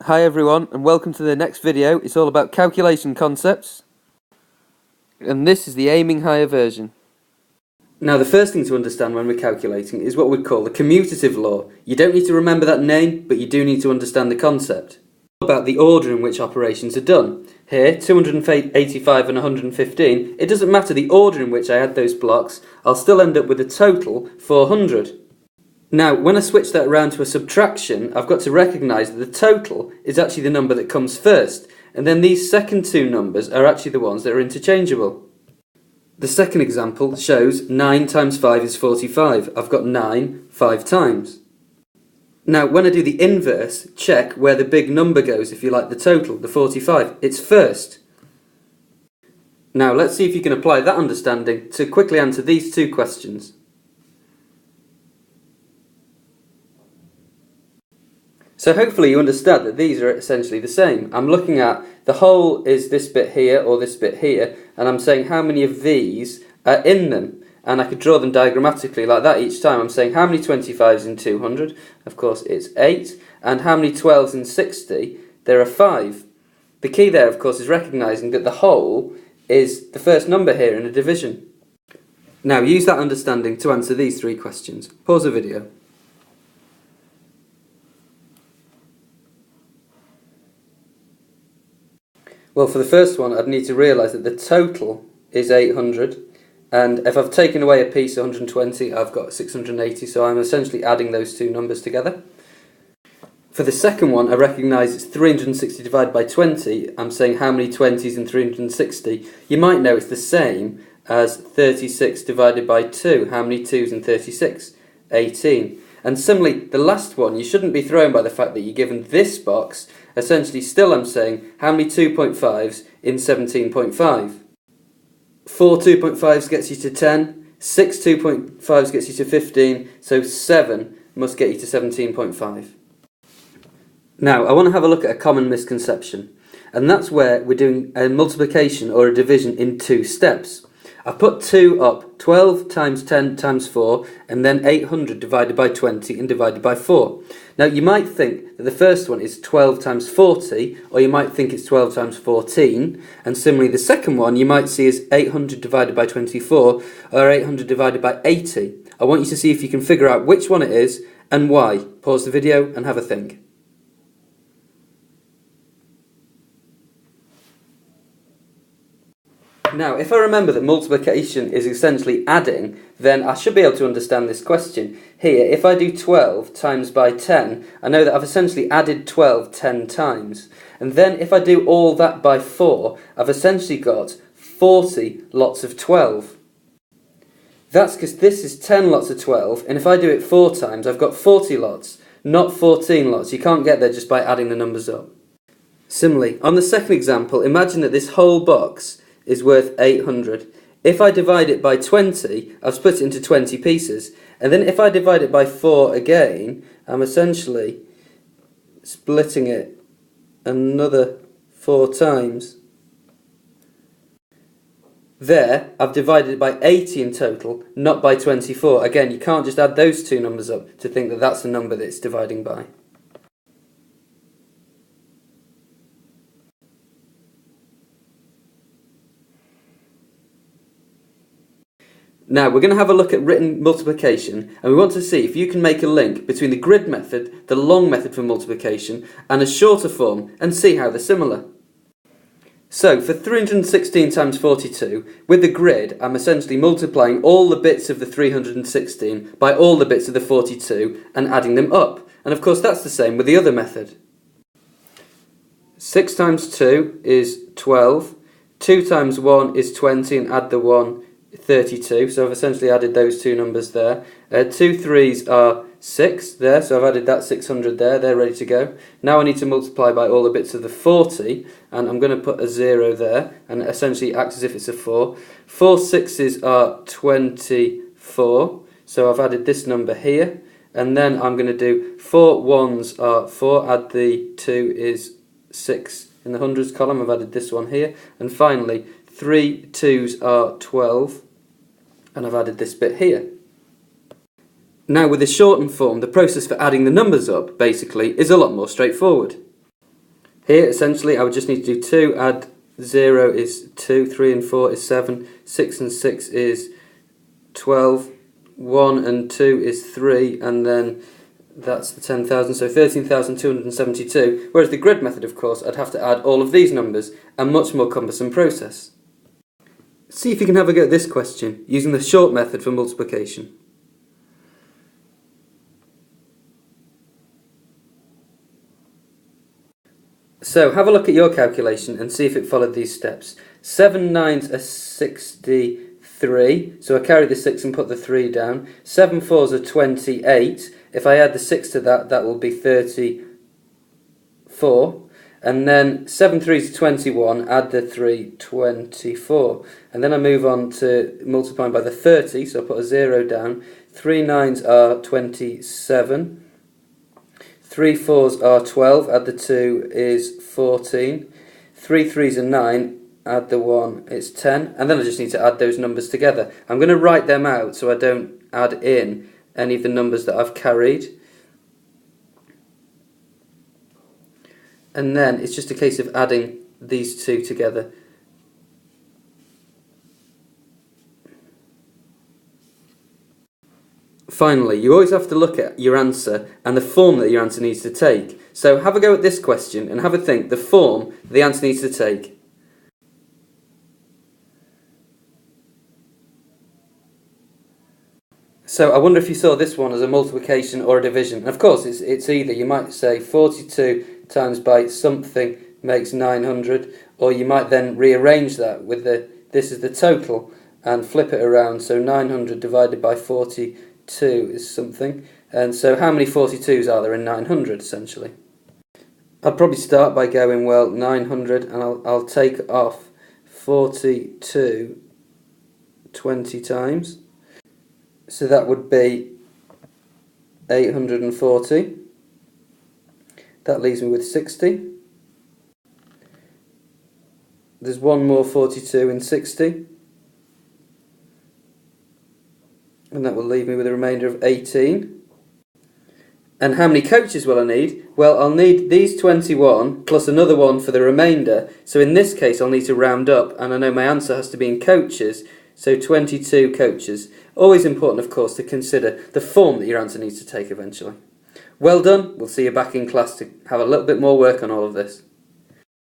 Hi everyone, and welcome to the next video. It's all about calculation concepts, and this is the aiming higher version. Now, the first thing to understand when we're calculating is what we call the commutative law. You don't need to remember that name, but you do need to understand the concept. About the order in which operations are done. Here, 285 and 115, it doesn't matter the order in which I add those blocks, I'll still end up with a total 400. Now, when I switch that around to a subtraction, I've got to recognise that the total is actually the number that comes first, and then these second two numbers are actually the ones that are interchangeable. The second example shows 9 times 5 is 45. I've got 9 5 times. Now, when I do the inverse, check where the big number goes, if you like, the total, the 45. It's first. Now, let's see if you can apply that understanding to quickly answer these two questions. So hopefully you understand that these are essentially the same. I'm looking at the whole is this bit here or this bit here, and I'm saying how many of these are in them. And I could draw them diagrammatically like that each time. I'm saying how many 25s in 200? Of course it's 8. And how many 12s in 60? There are 5. The key there, of course, is recognising that the whole is the first number here in a division. Now use that understanding to answer these three questions. Pause the video. Well, for the first one, I'd need to realise that the total is 800, and if I've taken away a piece, 120, I've got 680, so I'm essentially adding those two numbers together. For the second one, I recognise it's 360 divided by 20. I'm saying how many 20s in 360. You might know it's the same as 36 divided by 2. How many 2s in 36? 18. And similarly, the last one, you shouldn't be thrown by the fact that you're given this box. Essentially, still I'm saying, how many 2.5s in 17.5? 4 2.5s gets you to 10, 6 2.5s gets you to 15, so 7 must get you to 17.5. Now, I want to have a look at a common misconception, and that's where we're doing a multiplication or a division in two steps. I put 2 up, 12 times 10 times 4, and then 800 divided by 20 and divided by 4. Now you might think that the first one is 12 times 40, or you might think it's 12 times 14, and similarly the second one you might see is 800 divided by 24, or 800 divided by 80. I want you to see if you can figure out which one it is and why. Pause the video and have a think. Now, if I remember that multiplication is essentially adding, then I should be able to understand this question. Here, if I do 12 times by 10, I know that I've essentially added 12 10 times. And then if I do all that by 4, I've essentially got 40 lots of 12. That's because this is 10 lots of 12, and if I do it 4 times, I've got 40 lots, not 14 lots. You can't get there just by adding the numbers up. Similarly, on the second example, imagine that this whole box is worth 800. If I divide it by 20, I've split it into 20 pieces. And then if I divide it by 4 again, I'm essentially splitting it another 4 times. There, I've divided it by 80 in total, not by 24. Again, you can't just add those two numbers up to think that that's the number that it's dividing by. Now we're going to have a look at written multiplication, and we want to see if you can make a link between the grid method, the long method for multiplication, and a shorter form, and see how they're similar. So for 316 times 42, with the grid I'm essentially multiplying all the bits of the 316 by all the bits of the 42 and adding them up. And of course that's the same with the other method. 6 times 2 is 12, 2 times 1 is 20 and add the 1, 32, so I've essentially added those two numbers there. 2 3s are 6 there, so I've added that 600 there, they're ready to go. Now I need to multiply by all the bits of the 40, and I'm going to put a 0 there, and it essentially acts as if it's a 4. 4 6s are 24, so I've added this number here, and then I'm going to do 4 1s are 4, add the 2 is 6 in the hundreds column, I've added this one here, and finally 3 2s are 12, and I've added this bit here. Now with the shortened form, the process for adding the numbers up, basically, is a lot more straightforward. Here, essentially, I would just need to do 2, add 0 is 2, 3 and 4 is 7, 6 and 6 is 12, 1 and 2 is 3, and then that's the 10,000, so 13,272. Whereas the grid method, of course, I'd have to add all of these numbers, a much more cumbersome process. See if you can have a go at this question, using the short method for multiplication. So have a look at your calculation and see if it followed these steps. 7 nines are 63, so I carry the 6 and put the 3 down. 7 fours are 28. If I add the 6 to that, that will be 34. And then 7 threes are 21, add the 3, 24. And then I move on to multiplying by the 30, so I put a 0 down. 3 nines are 27. 3 fours are 12, add the 2 is 14. 3 threes are 9, add the 1, it's 10. And then I just need to add those numbers together. I'm going to write them out so I don't add in any of the numbers that I've carried. And then it's just a case of adding these two together. Finally, you always have to look at your answer and the form that your answer needs to take. So have a go at this question and have a think the form the answer needs to take. So I wonder if you saw this one as a multiplication or a division. And of course, it's either. You might say 42 times by something makes 900, or you might then rearrange that with this is the total and flip it around. So 900 divided by 42 is something. And so how many 42s are there in 900 essentially? I'd probably start by going, well, 900, and I'll take off 42 20 times. So that would be 840. That leaves me with 60. There's one more 42 in 60. And that will leave me with a remainder of 18. And how many coaches will I need? Well, I'll need these 21 plus another one for the remainder. So in this case, I'll need to round up, and I know my answer has to be in coaches. So 22 coaches. Always important, of course, to consider the form that your answer needs to take eventually. Well done. We'll see you back in class to have a little bit more work on all of this.